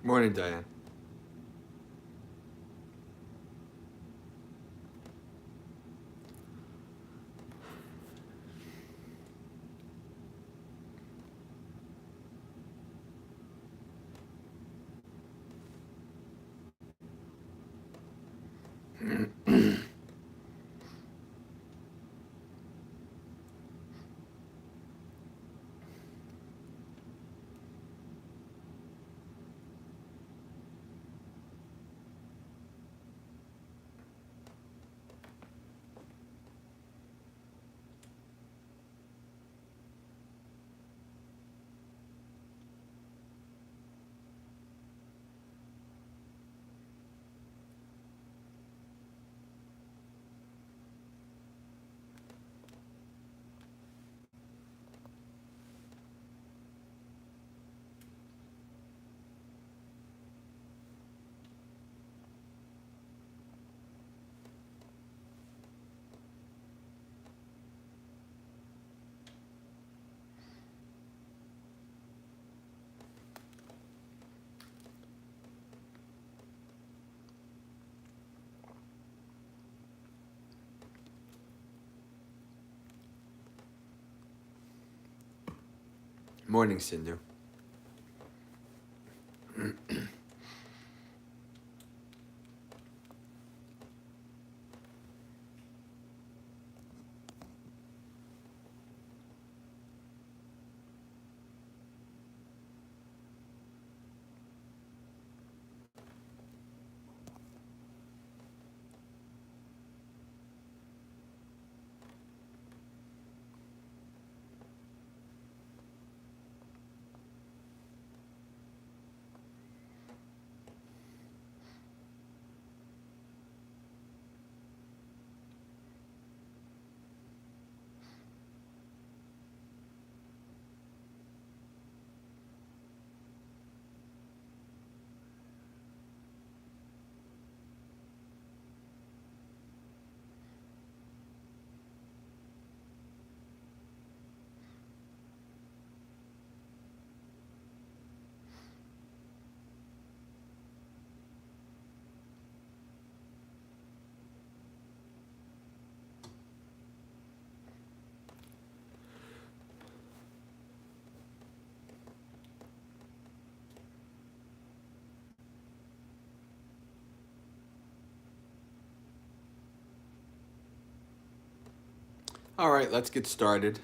Morning, Diane. Morning, Sindhu. All right, let's get started.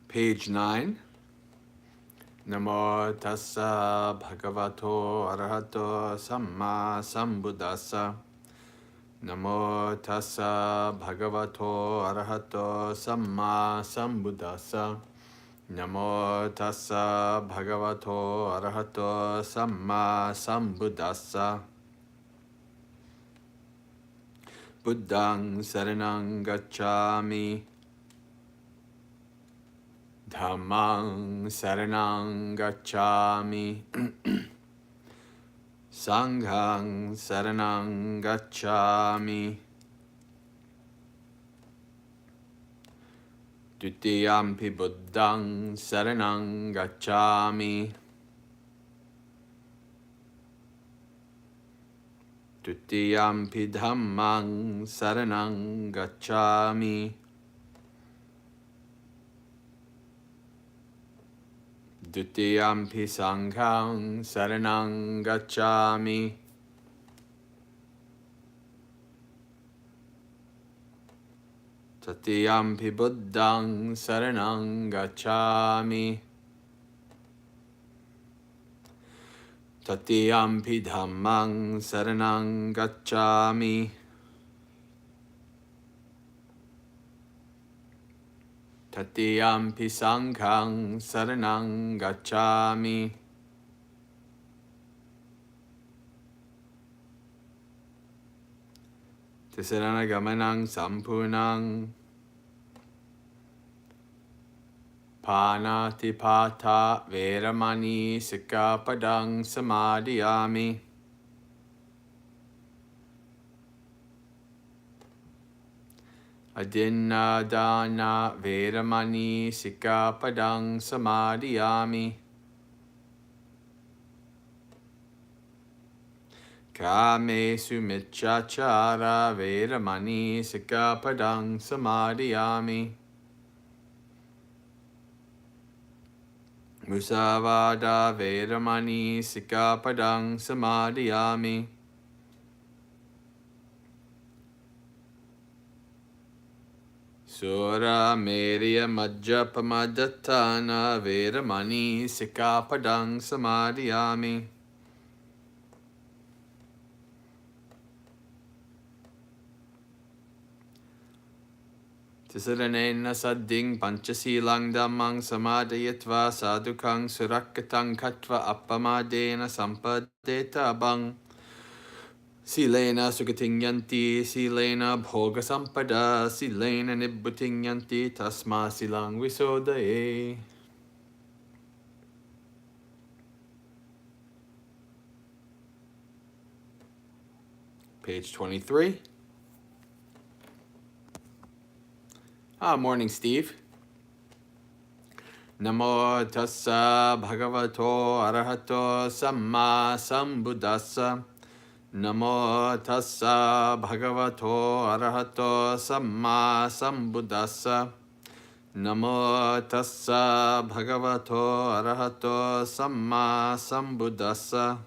Page 9. Namo tassa bhagavato arahato samma sambuddhassa. Namo tassa bhagavato arahato samma sambuddhassa. Namo tassa bhagavato arahato samma sambuddhassa. Buddhang saranang gacchami. Dhammang saranang gacchami. Sanghang saranang gacchami. Dutiyampi buddhang saranang gacchami. Dutiyampi dhammang saranang gacchami. Dutiyampi sanghang saranang gacchami. Tatiyampi buddhang saranang gacchami. Tatiyampi dhammang saranang gacchami. Tatiyampi sanghang saranang gacchami. Tisarana gamanang sampurnang. Panatipata Veramani Sikkhapadang Samadhiyami. Adinadana Veramani Sikkhapadang Samadhiyami. Kame Sumichachara Veramani Sikkhapadang Samadhiyami. Musavada Veramani Sikkhapadang Samadhiyami. Sura Merya Majjapamadhatana Veramani Sikkhapadang Samadhiyami. Tisaranena sadding panchasilang dhammang samadhayatva sadhukang surakkatang katva appamadena sampadeta abang. Silena sugatingyanti, silena bhoga sampada, silena nibbutingyanti, tasma silang visodaye. Page 23. Morning, Steve. Namo tassa bhagavato arahato samma sambuddhassa. Namo tassa bhagavato arahato samma sambuddhassa. Namo tassa bhagavato arahato samma sambuddhassa.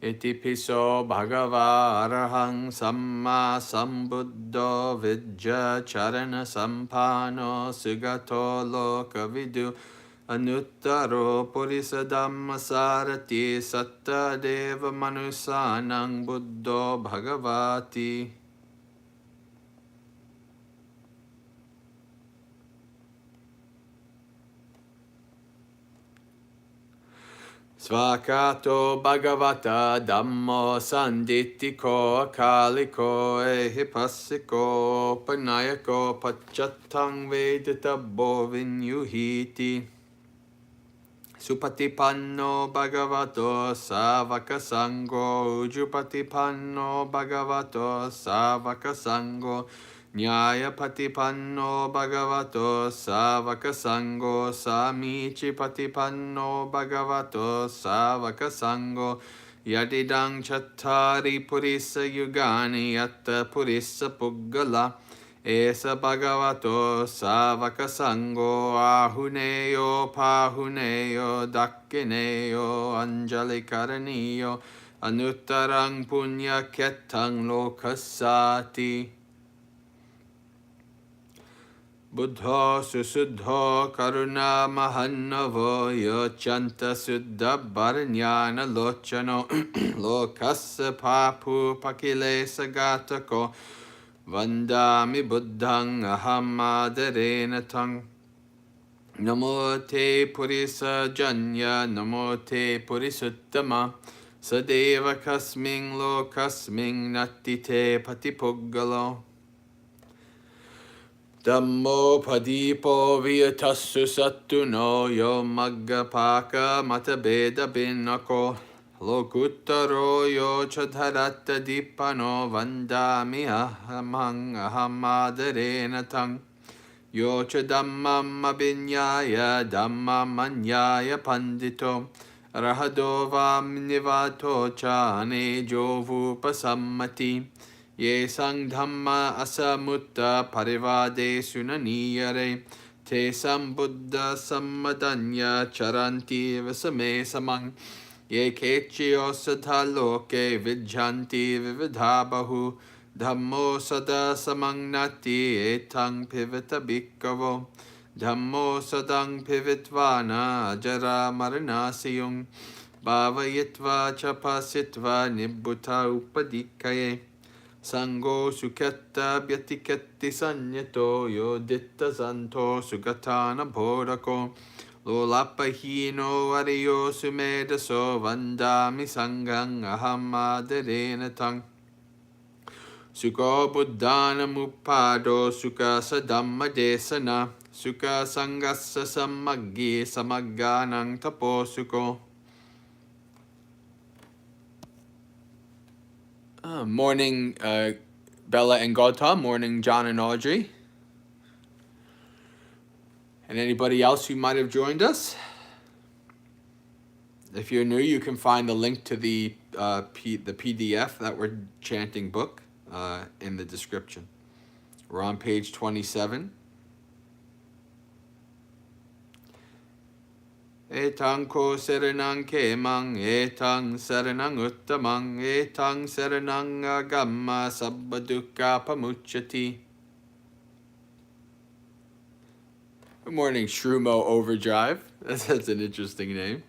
Iti piso bhagava arahang samma sambuddho vidya charana sampano sugato loka vidu anuttaro purisa dhamma sarati satta deva manusanang buddho bhagavati. Svakato bhagavata dhammo sanditiko akaliko ehipassiko panayako pachattang vedatabbo vinyuhiti. Supatipanno bhagavato savaka sangho ujupatipanno bhagavato savaka sangho Nyayapatipanno bhagavato savaka sangho samichi patipanno bhagavato savaka sangho yadidang chattari purissa yugani yatta purissa puggala esa bhagavato savaka sangho ahuneyo pahuneyo dakkineyo anjali karaniyo anuttarang punya kyattang lokasati. Buddho susuddho karuna mahannavo yochanta suddha bharanyana lochano lokassa papu pakile sagatako vandami buddhang aham adarena tang. Namo te purisa janya namo te purisuttama sadeva kasming lokasming natti te patipuggalo. Dhammo padipo viyatassu sattu no yo maggapaka matabeda binako lokuttaro yo chadharatta dipano vandami ahamang ahamadarena tang yo chadammam abinyaya dhammam anyaya pandito rahado vam nivato cha anejo vupasammati. Ye sang dhamma asamutta parivade sunaniyare te sambuddha sammadanya charanti vasame samang ye kechyo sadha loke vijjanti vividhabahu dhammo sada samangnati etang pivita bhikkavo dhammo sadang pivitvana ajara maranasiyung bhavayitva chapasitva nibbuta upadikaye Sango suketta byatiketi sanyato yo ditta santo sugatana bodako. Lolapa hino ariyo sumedaso vandami sangang ahamadarena tang. Suko buddhana mupado suka sadamma desana. Suka sangassa samaggi samagganang tapo suko. Morning, Bella and Gautam. Morning, John and Audrey. And anybody else who might have joined us. If you're new, you can find the link to the PDF that we're chanting book in the description. We're on page 27. Etang ko saranang kemang, etang saranang uttamang, etang saranang agamma sabba dukkha pamucchati. Good morning, Shrumo Overdrive. That's an interesting name.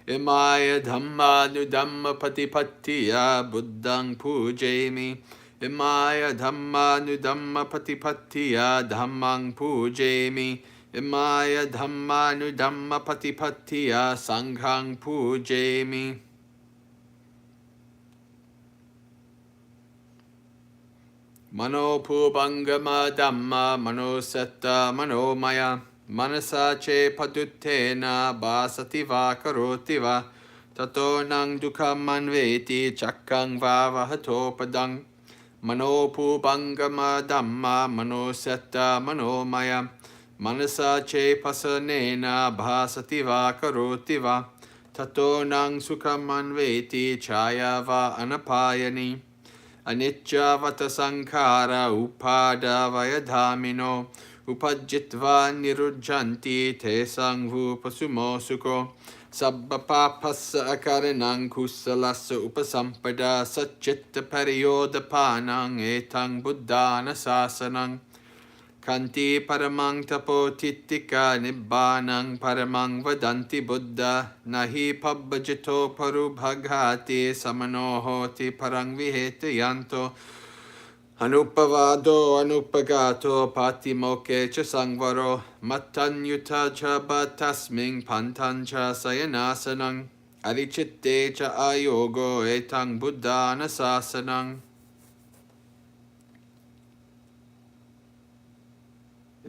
Imaya dhamma nu dhamma patipattiya buddhang pujemi. Imaya dhamma nu dhamma patipattiya dhammang pujemi. Imaya dhamma nu dhamma patipattiya sanghang pujemi. Mano pubangama dhamma mano setta mano maya. Manasa che paduttena basati va karoti va. Tato nang dukkam manveti chakkang vavahato padang. Mano pubangama dhamma mano setta mano maya. Manasa che pasanena bhasati va karoti va. Tato nang sukham manveti chaya va anapayani. Anicca vata sankhara upada vayadhamino. Upajitva nirujjanti te sangvu pasumo sukho. Sabba papassa akaranang kusalasa upasampada sachitta pariyodapanang etang buddhana sasanang. Kanti paramang tapo titika nibbanang paramang vadanti buddha. Nahi pabbajito parubhaghati samanohoti parang vihete yanto. Anupavado anupagato patimoke cha sangvaro. Matanyuta cha batasming pantancha sayanasanang. Arichitte cha ayogo etang buddhana sasanang.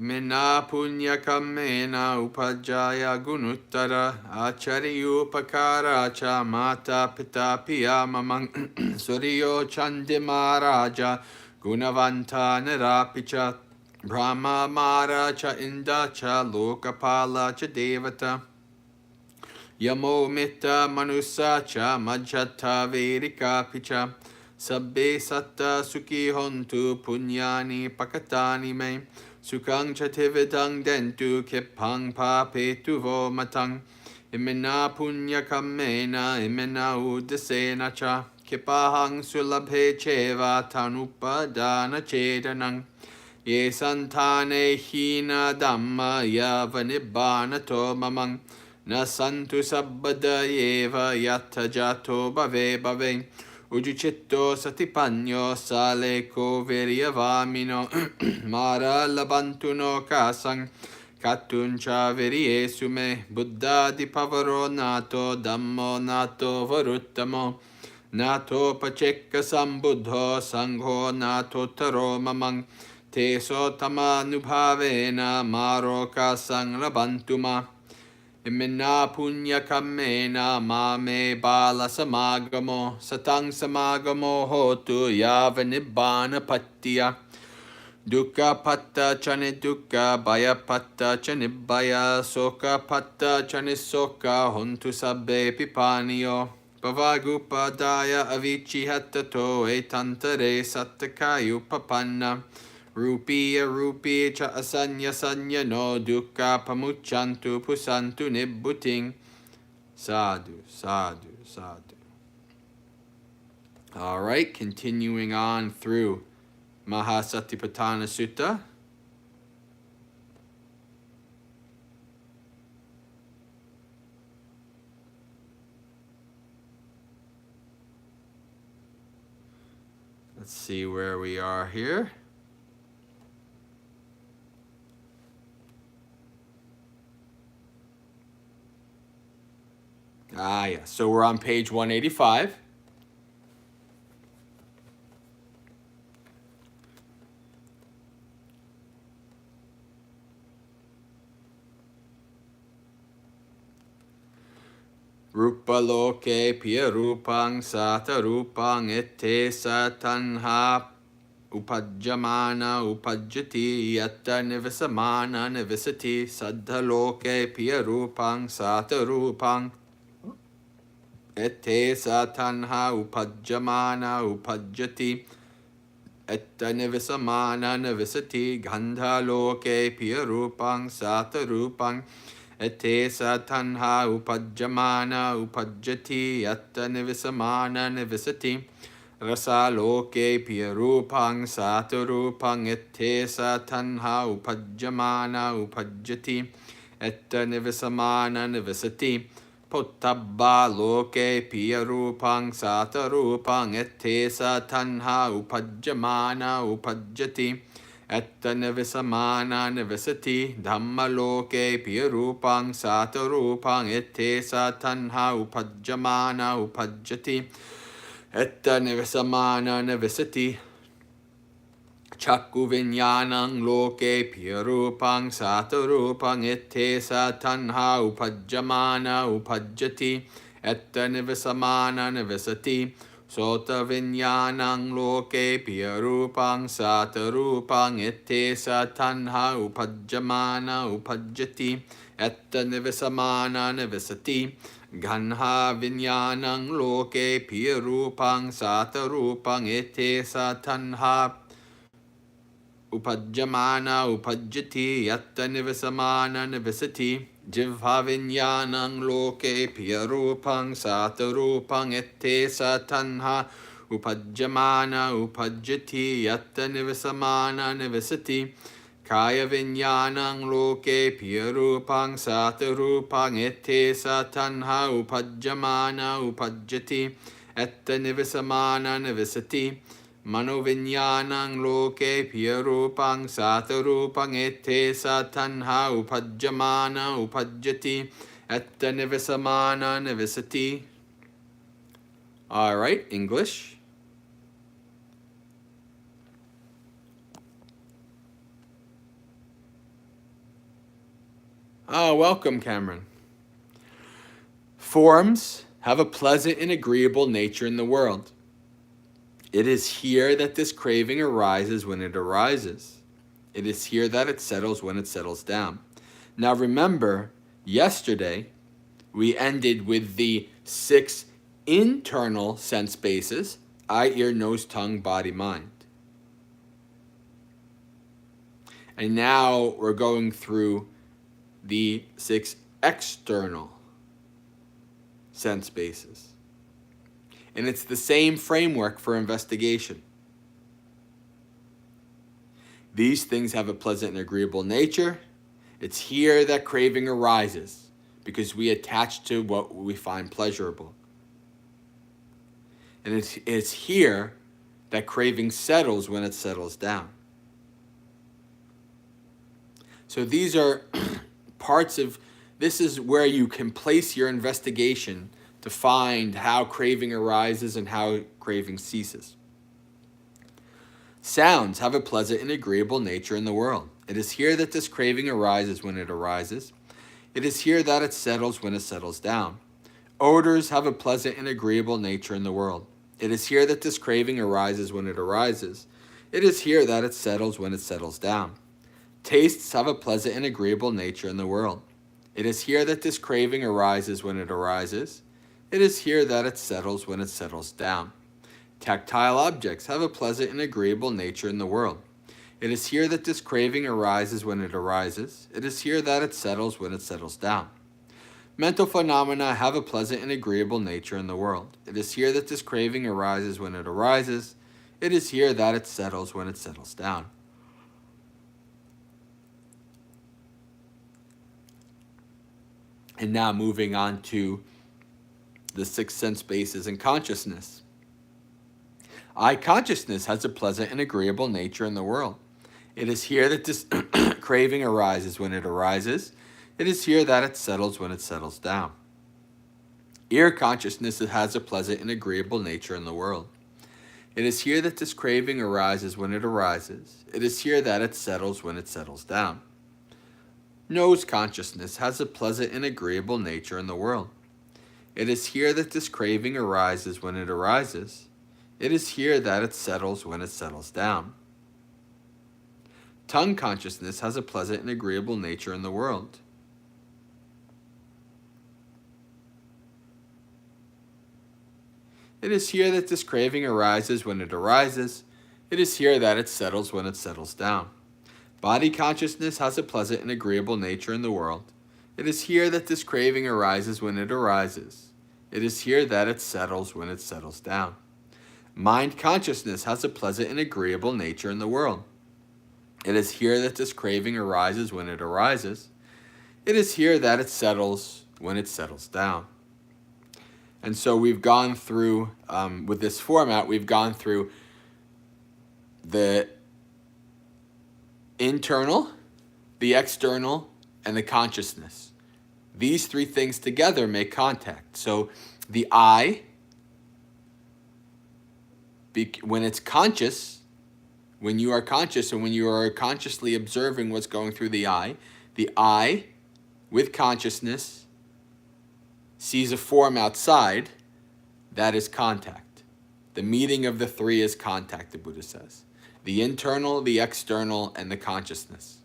Mena punya kamena upajaya gunuttara achariyupakara cha mata pita piyamamang suryo chandimaraja gunavanta narapicha brahma mara cha inda cha lokapala cha devata yamo mita manusa cha majjata verika picha sabbe satta sukhi hontu punyani pakatani me. Sukhang chatividang dentu kipang papetu vo matang. Imena punya kamena imena udasena cha. Kipahang sulabhe cheva tanupadana chedanang. Ye santane hina dhamma yavanibana to mamang. Na santu sabbada yeva yatajato bave bave. Ujucitto satipagno sale coveriavamino mara labantuno kasang katuncha veriesume buddha di pavaro nato dammo nato varuttamo nato pacekka sambuddho sangho nato taro mamang teso tamanubhavena maro kasang labantuma. Imena punya kamena mame bala samagamo satang samagamo hotu yava nibbana pattiya dukkha patta chani dukkha baya patta chani baya soka patta chani soka hontu sabbe pipaniyo bhavagupadaya avici hattato etantare sattakayu papanna. Rupiya rupi cha asanya sanya no dukkha pamuchantu pusantu nibbuting. Sadhu, sadhu, sadhu. All right, continuing on through Mahasatipatthana Sutta. Let's see where we are here. Yeah, so we're on page 185. Rupa loke piya rupang sata rupang ette satanha upajjamana upajjati yatta nivasamana nivisati saddha loke piya rupang sata rupang ette satanha upajjamana upajjati etta nivasamana nivisati gandha loke piya rupang sata rupang ette satanha upajjamana upajjati yatta nivasamana nivisati rasa loke piya rupang sata rupang ette satanha upajjamana upajjati etta nivasamana nivisati pottabba loke piya rupang sata rupang ette satanha upajjamana upajjati etta nivasamana nivisati dhamma loke piya rupang sata rupang ette satanha upajjamana upajjati etta nivasamana nivisati Chakku vinyanang loke piya rupang sata rupang ette satanha upajjamana upajjati etta nivasamana nivisati Sota vinyanang loke piya rupang sata rupang ette satanha upajjamana upajjati etta nivasamana nivisati Ganha vinyanang loke piya rupang sata rupang ette satanha upajjamana upajjati yatta nivasamana nivisati jivha vinyanang loke piya rupang sata rupang ette satanha upajjamana upajjati yatta nivasamana nivisati kaya vinyanang loke piya rupang sata rupang ette satanha upajjamana upajjati etta nivasamana nivisati Mano vinyanang loke piya rupang sata rupang ette satanha upajjamana upajjati etta nivasamana nivisati. All right, English. Welcome, Cameron. Forms have a pleasant and agreeable nature in the world. It is here that this craving arises when it arises. It is here that it settles when it settles down. Now remember, yesterday we ended with the 6 internal sense bases: eye, ear, nose, tongue, body, mind. And now we're going through the 6 external sense bases. And it's the same framework for investigation. These things have a pleasant and agreeable nature. It's here that craving arises because we attach to what we find pleasurable. And it's here that craving settles when it settles down. So these are parts of, this is where you can place your investigation to find how craving arises and how craving ceases. Sounds have a pleasant and agreeable nature in the world. It is here that this craving arises when it arises. It is here that it settles when it settles down. Odors have a pleasant and agreeable nature in the world. It is here that this craving arises when it arises. It is here that it settles when it settles down. Tastes have a pleasant and agreeable nature in the world. It is here that this craving arises when it arises. It is here that it settles when it settles down. Tactile objects have a pleasant and agreeable nature in the world. It is here that this craving arises when it arises. It is here that it settles when it settles down. Mental phenomena have a pleasant and agreeable nature in the world. It is here that this craving arises when it arises. It is here that it settles when it settles down. And now moving on to the 6 sense bases in consciousness. I consciousness has a pleasant and agreeable nature in the world. It is here that this craving arises when it arises. It is here that it settles when it settles down. Ear consciousness has a pleasant and agreeable nature in the world. It is here that this craving arises when it arises. It is here that it settles when it settles down. Nose consciousness has a pleasant and agreeable nature in the world. It is here that this craving arises when it arises. It is here that it settles when it settles down. Tongue consciousness has a pleasant and agreeable nature in the world. It is here that this craving arises when it arises. It is here that it settles when it settles down. Body consciousness has a pleasant and agreeable nature in the world. It is here that this craving arises when it arises. It is here that it settles when it settles down. Mind consciousness has a pleasant and agreeable nature in the world. It is here that this craving arises when it arises. It is here that it settles when it settles down. And so we've gone through, with this format, we've gone through the internal, the external, and the consciousness. These three things together make contact. So the I, when it's conscious, when you are conscious and when you are consciously observing what's going through the I with consciousness sees a form outside, that is contact. The meeting of the three is contact, the Buddha says. The internal, the external, and the consciousness.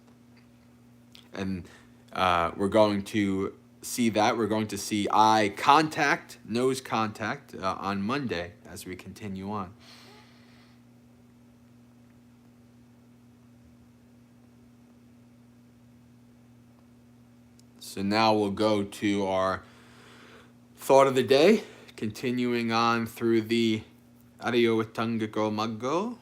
And we're going to see that. We're going to see eye contact, nose contact on Monday as we continue on. So now we'll go to our thought of the day, continuing on through the Ariyo Watangako Maggo.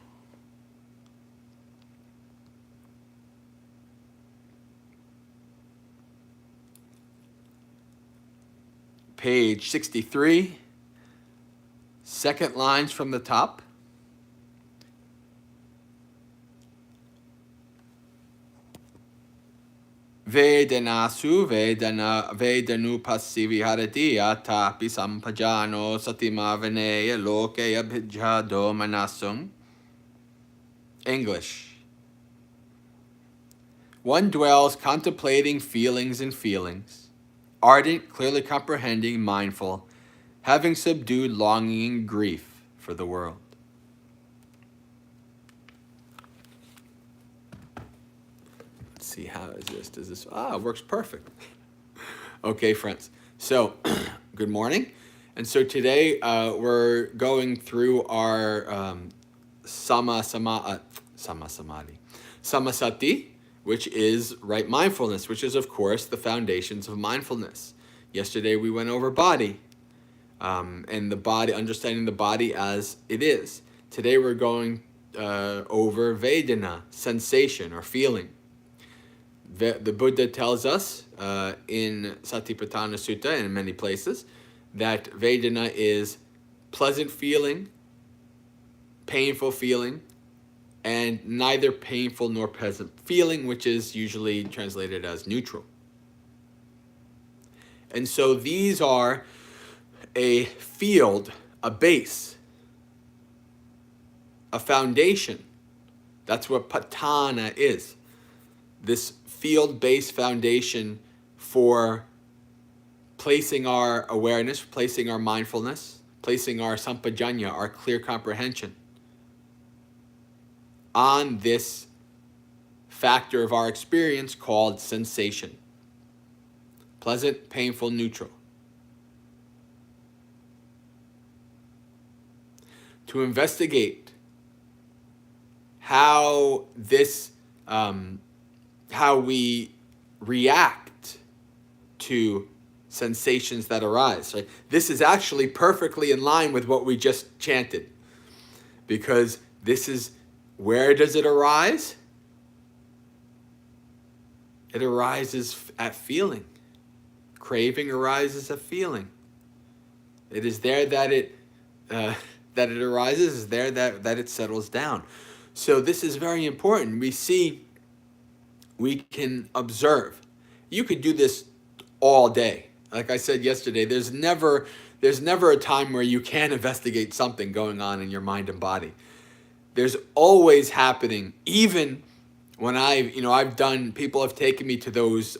Page 63, second lines from the top. Vedanasu vedanu passivi harati atapi sampajano satima veneya loke abhijado manasum. English. One dwells contemplating feelings and feelings, ardent, clearly comprehending, mindful, having subdued longing and grief for the world. See, how is this? Does this? It works perfect. Okay, friends. So, good morning. And so today we're going through our Samasati, which is right mindfulness, which is, of course, the foundations of mindfulness. Yesterday we went over body, and the body, understanding the body as it is. Today we're going over Vedana, sensation or feeling. The Buddha tells us in Satipatthana Sutta and in many places that Vedana is pleasant feeling, painful feeling, and neither painful nor pleasant feeling, which is usually translated as neutral. And so these are a field, a base, a foundation. That's what patthana is. This field-based foundation for placing our awareness, placing our mindfulness, placing our sampajanya, our clear comprehension, on this factor of our experience called sensation. Pleasant, painful, neutral. To investigate how this, how we react to sensations that arise. Right? This is actually perfectly in line with what we just chanted, because this is, where does it arise? It arises at feeling. Craving arises at feeling. It is there that it that it arises is there that it settles down. So this is very important. We can observe. You could do this all day. Like I said yesterday, there's never a time where you can't investigate something going on in your mind and body. There's always happening. Even when people have taken me to those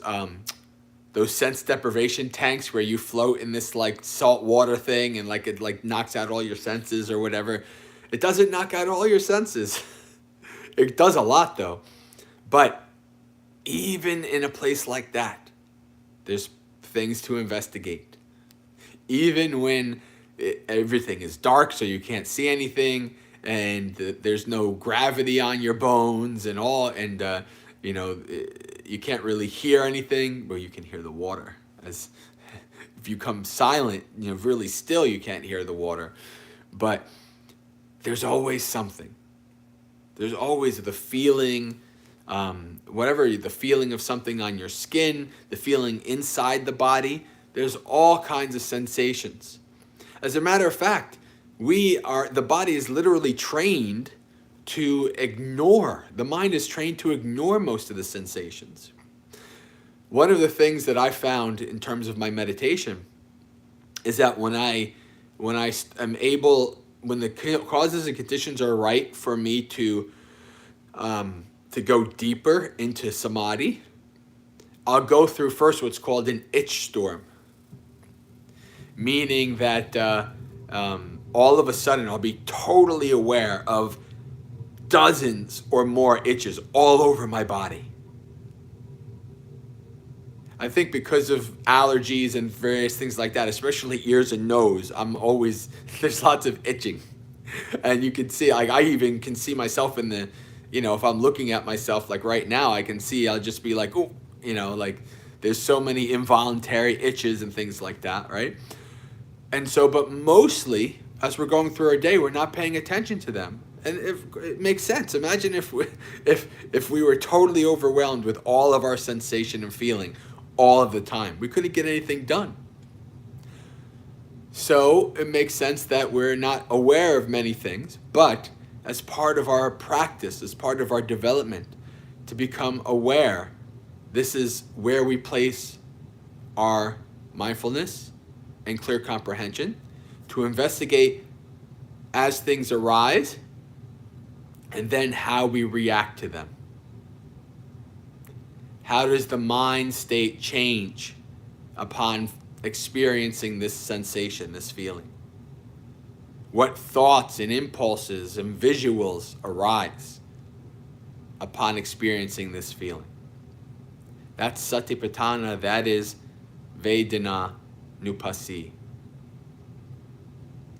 sense deprivation tanks where you float in this like salt water thing and like it like knocks out all your senses or whatever. It doesn't knock out all your senses. It does a lot though. But even in a place like that, there's things to investigate. Even when everything is dark so you can't see anything, and there's no gravity on your bones and all, and you can't really hear anything, but you can hear the water. As if you come silent, really still, you can't hear the water. But there's always something. There's always the feeling, the feeling of something on your skin, the feeling inside the body. There's all kinds of sensations. As a matter of fact, the body is literally trained to ignore. The mind is trained to ignore most of the sensations. One of the things that I found in terms of my meditation is that when the causes and conditions are right for me to go deeper into samadhi, I'll go through first what's called an itch storm, meaning that all of a sudden I'll be totally aware of dozens or more itches all over my body. I think because of allergies and various things like that, especially ears and nose, there's lots of itching. And you can see, I even can see myself in the, if I'm looking at myself, like right now, I can see, I'll just be like, oh, like there's so many involuntary itches and things like that, right? And so, but mostly, as we're going through our day, we're not paying attention to them. And it makes sense. Imagine if we were totally overwhelmed with all of our sensation and feeling all of the time. We couldn't get anything done. So it makes sense that we're not aware of many things, but as part of our practice, as part of our development, to become aware, this is where we place our mindfulness and clear comprehension, to investigate as things arise, and then how we react to them. How does the mind state change upon experiencing this sensation, this feeling? What thoughts and impulses and visuals arise upon experiencing this feeling? That's Satipatthana, that is Vedana Nupasi.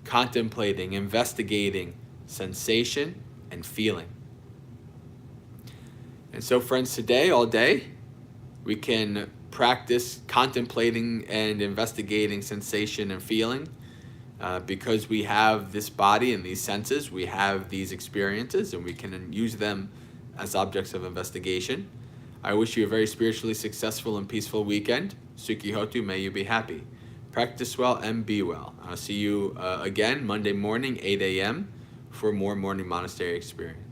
Contemplating, investigating sensation and feeling. And so, friends, today, all day, we can practice contemplating and investigating sensation and feeling. Because we have this body and these senses, we have these experiences, and we can use them as objects of investigation. I wish you a very spiritually successful and peaceful weekend. Sukhi Hotu, may you be happy. Practice well and be well. I'll see you again Monday morning, 8 a.m. for more morning monastery experience.